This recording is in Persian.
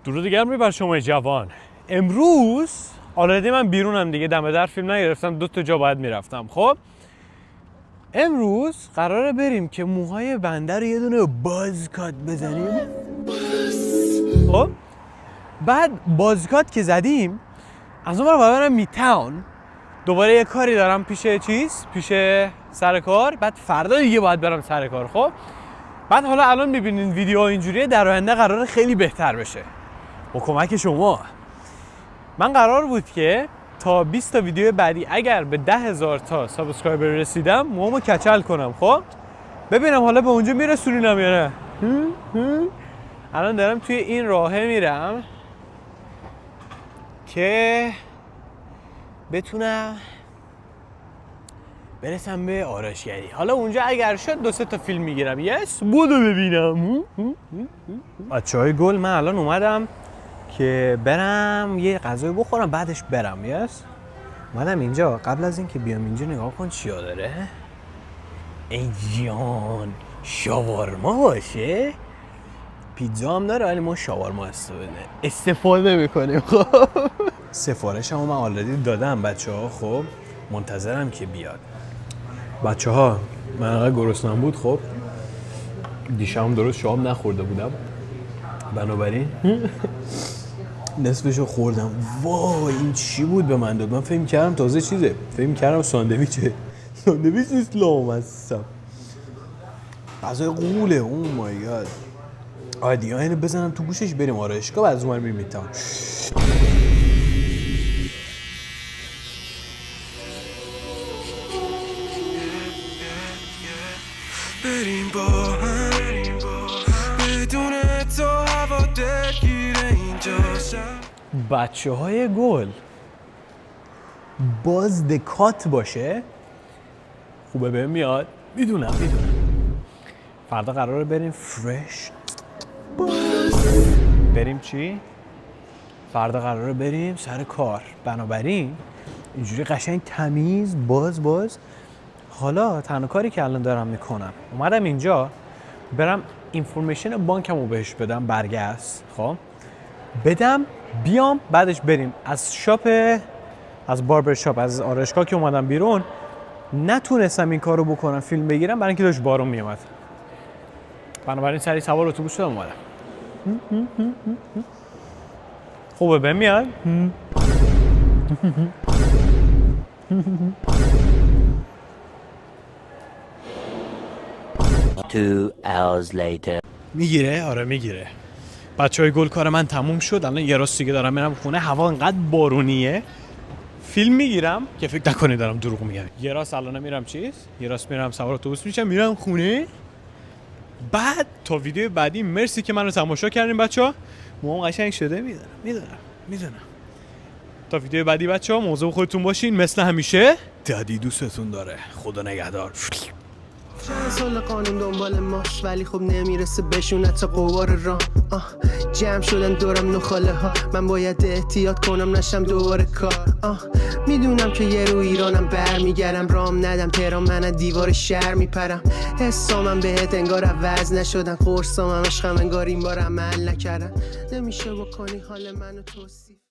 درود گرمی بر شما جوان. امروز آلردی من بیرونم دیگه، دم در فیلم نگرفتم، 2 جا باید میرفتم. خب امروز قراره بریم که موهای بنده رو یه دونه بازکات بزنیم. خب بعد بازکات که زدیم از اون باید برم میتاون، دوباره یه کاری دارم پیش سر کار. بعد فردا دیگه باید برم سر کار. خب بعد حالا الان میبینین ویدیو اینجوریه، در آینده قراره خیلی بهتر بشه با کمک شما. من قرار بود که تا 20 تا ویدیو بعدی اگر به 10,000 تا سابسکرایبر رسیدم موامو کچل کنم. خب ببینم حالا به اونجا میرسونینم یا نه. الان دارم توی این راهه میرم که بتونم برسم به آرایشگری. حالا اونجا اگر شد 2-3 تا فیلم میگیرم. یس بودو ببینم. بچه‌های گل، من الان اومدم که برم یه غذای بخورم بعدش برم. یس اومدم اینجا. قبل از اینکه بیام اینجا نگاه کن چیا داره. ای جان شاورما باشه، پیتزا هم داره ولی ما شاورما استفاده میکنیم. خب سفارشمو من آلردی دادم بچه‌ها. خب منتظرم که بیاد. بچه‌ها من انقدر گرسنم بود، خب دیشبم درست شام نخورده بودم، بنابراین نصفشو خوردم. وای این چی بود به من داد؟ من فکر کردم تازه چیزه، فکر کردم ساندویچه. ساندویچ نیست، لامصب غذای قوله. او مای گاد. عادی اینو بزنم تو گوشش بریم آرایشگاه، بعد از اون بریم میتام. بریم با هم بدون تو هوا دلگیره اینجا. بچه های گل باز دکات باشه خوبه بهم میاد. میدونم فردا قراره بریم فرش. بریم چی؟ فردا قراره بریم سر کار، بنابراین اینجوری قشنگ تمیز باز. حالا تنها کاری که الان دارم میکنم اومدم اینجا برم اینفورمیشن بانکمو بهش بدم، برگشت خب بدم بیام، بعدش بریم از شاپ، از باربر شاپ، از آرایشگاه که اومدم بیرون. نتونستم این کارو بکنم فیلم بگیرم برای اینکه داشت بارون میومد، بنابراین سریع سوار اتوبوس شدم اومدم. خوبه بهم میاد. 2 hours later. میگیره؟ آره میگیره. بچهای گل کار من تموم شد. الان یه راست دیگه دارم میرم خونه. هوا انقدر بارونیه فیلم میگیرم که فکر نکنید دارم دروغ میگم. یه راست الان میرم یه راست میرم سوار اتوبوس میشم میرم خونه. بعد تا ویدیو بعدی مرسی که منو تماشا کردین بچه‌ها. موام قشنگ شده. میدونم. تا ویدیو بعدی بچه‌ها مواظب خودتون باشین مثل همیشه. دادی دوستتون داره. خدا نگهدار. چند سال قانون دنبال ماست ولی خب نمیرسه بشونه تا قوار راه. جمع شدن دورم نخاله ها، من باید احتیاط کنم نشم دوباره کار. میدونم که یه رو ایرانم برمیگردم، رام ندم تهران من از دیوار شهر میپرم. حسامم بهت انگار عوض نشدن، قرصامم عشقم انگار این بار عمل نکردن. نمیشه بکنی حال منو توصیف.